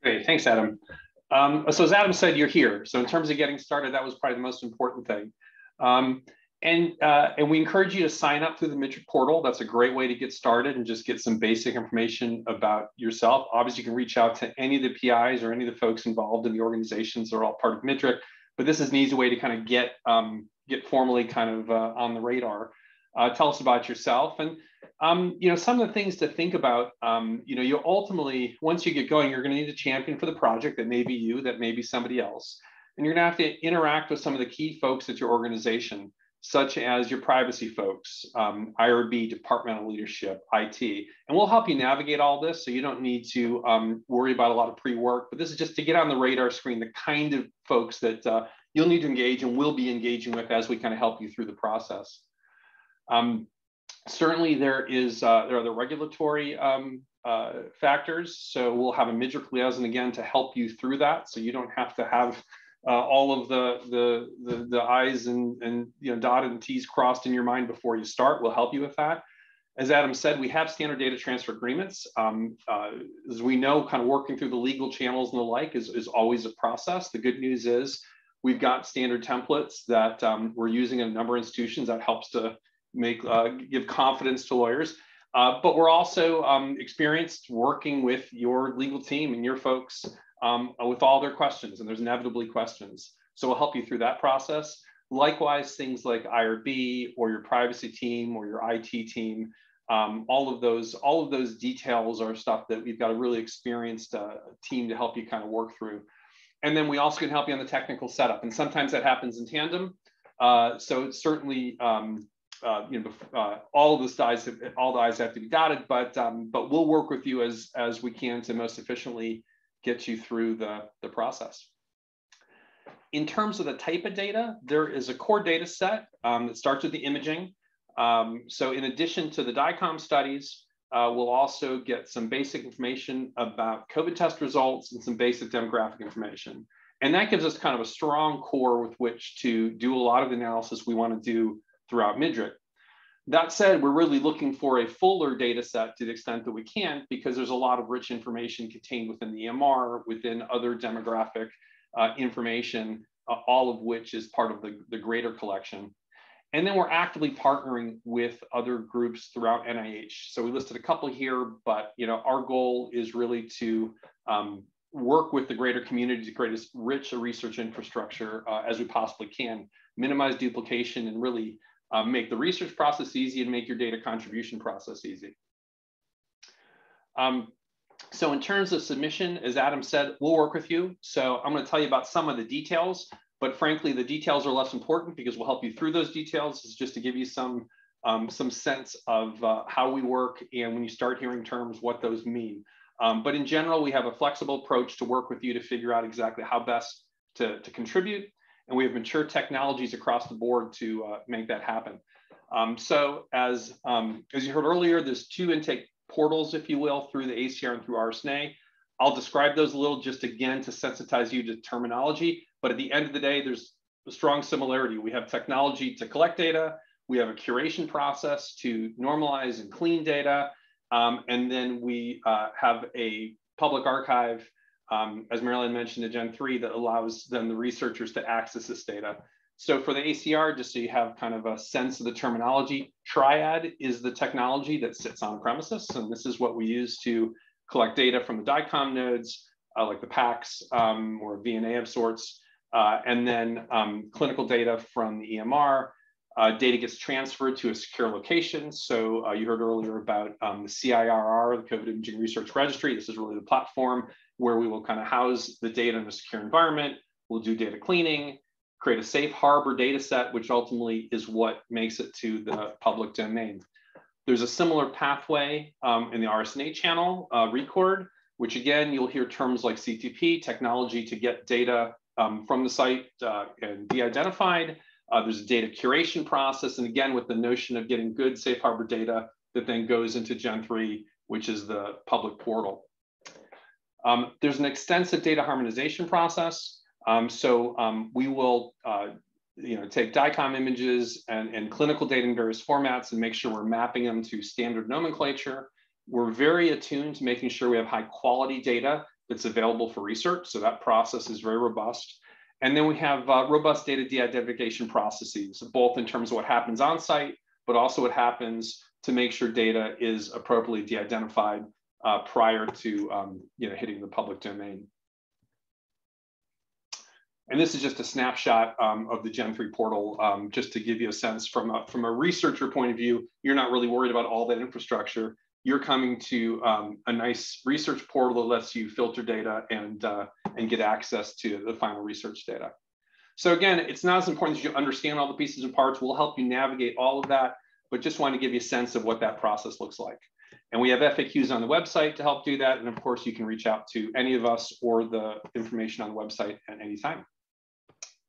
Great, thanks, Adam. So as Adam said, you're here. So in terms of getting started, that was probably the most important thing. And we encourage you to sign up through the Midrick portal. That's a great way to get started and just get some basic information about yourself. Obviously, you can reach out to any of the PIs or any of the folks involved in the organizations that are all part of Midrick, but this is an easy way to kind of get formally kind of on the radar. Tell us about yourself. And some of the things to think about, you ultimately, once you get going, you're going to need a champion for the project. That may be you, that may be somebody else. And you're going to have to interact with some of the key folks at your organization, such as your privacy folks, IRB, departmental leadership, IT. And we'll help you navigate all this, so you don't need to worry about a lot of pre-work. But this is just to get on the radar screen, the kind of folks that you'll need to engage and will be engaging with as we kind of help you through the process. Certainly there are the regulatory factors. So we'll have a Midrick liaison again to help you through that. So you don't have to have all of the I's and dotted and T's crossed in your mind before you start. We'll help you with that. As Adam said, we have standard data transfer agreements. As we know, kind of working through the legal channels and the like is always a process. The good news is we've got standard templates that we're using in a number of institutions that helps to give confidence to lawyers. But we're also experienced working with your legal team and your folks with all their questions, and there's inevitably questions. So we'll help you through that process. Likewise, things like IRB or your privacy team or your IT team, all of those details are stuff that we've got a really experienced team to help you kind of work through. And then we also can help you on the technical setup, and sometimes that happens in tandem. So it's certainly all the I's have to be dotted, but we'll work with you as we can to most efficiently get you through the process. In terms of the type of data, there is a core data set that starts with the imaging. So in addition to the DICOM studies, we'll also get some basic information about COVID test results and some basic demographic information. And that gives us kind of a strong core with which to do a lot of the analysis we want to do throughout Midrick. That said, we're really looking for a fuller data set to the extent that we can, because there's a lot of rich information contained within the EMR, within other demographic information, all of which is part of the greater collection. And then we're actively partnering with other groups throughout NIH. So we listed a couple here, but our goal is really to work with the greater community to create as rich a research infrastructure as we possibly can, minimize duplication, and really make the research process easy and make your data contribution process easy. So in terms of submission, as Adam said, we'll work with you. So I'm going to tell you about some of the details, but frankly, the details are less important because we'll help you through those details. It's just to give you some sense of how we work, and when you start hearing terms, what those mean. But in general, we have a flexible approach to work with you to figure out exactly how best to contribute. And we have mature technologies across the board to make that happen. So as you heard earlier, there's two intake portals, if you will, through the ACR and through RSNA. I'll describe those a little just again to sensitize you to terminology. But at the end of the day, there's a strong similarity. We have technology to collect data. We have a curation process to normalize and clean data. And then we have a public archive, as Marilyn mentioned, a Gen 3 that allows then the researchers to access this data. So for the ACR, just so you have kind of a sense of the terminology, Triad is the technology that sits on premises. And this is what we use to collect data from the DICOM nodes, like the PACS or VNA of sorts. And then clinical data from the EMR. Data gets transferred to a secure location. So you heard earlier about the CIRR, the COVID Imaging Research Registry. This is really the platform where we will kind of house the data in a secure environment. We'll do data cleaning, create a safe harbor data set, which ultimately is what makes it to the public domain. There's a similar pathway in the RSNA channel, Record, which again, you'll hear terms like CTP, technology to get data from the site and de-identified. There's a data curation process. And again, with the notion of getting good safe harbor data that then goes into Gen 3, which is the public portal. There's an extensive data harmonization process. We will take DICOM images and clinical data in various formats and make sure we're mapping them to standard nomenclature. We're very attuned to making sure we have high quality data that's available for research. So that process is very robust. And then we have robust data de-identification processes, both in terms of what happens on site, but also what happens to make sure data is appropriately de-identified prior to hitting the public domain. And this is just a snapshot of the Gen3 portal, just to give you a sense from a researcher point of view. You're not really worried about all that infrastructure. You're coming to a nice research portal that lets you filter data and get access to the final research data. So again, it's not as important as you understand all the pieces and parts. We'll help you navigate all of that, but just want to give you a sense of what that process looks like. And we have FAQs on the website to help do that. And of course, you can reach out to any of us or the information on the website at any time.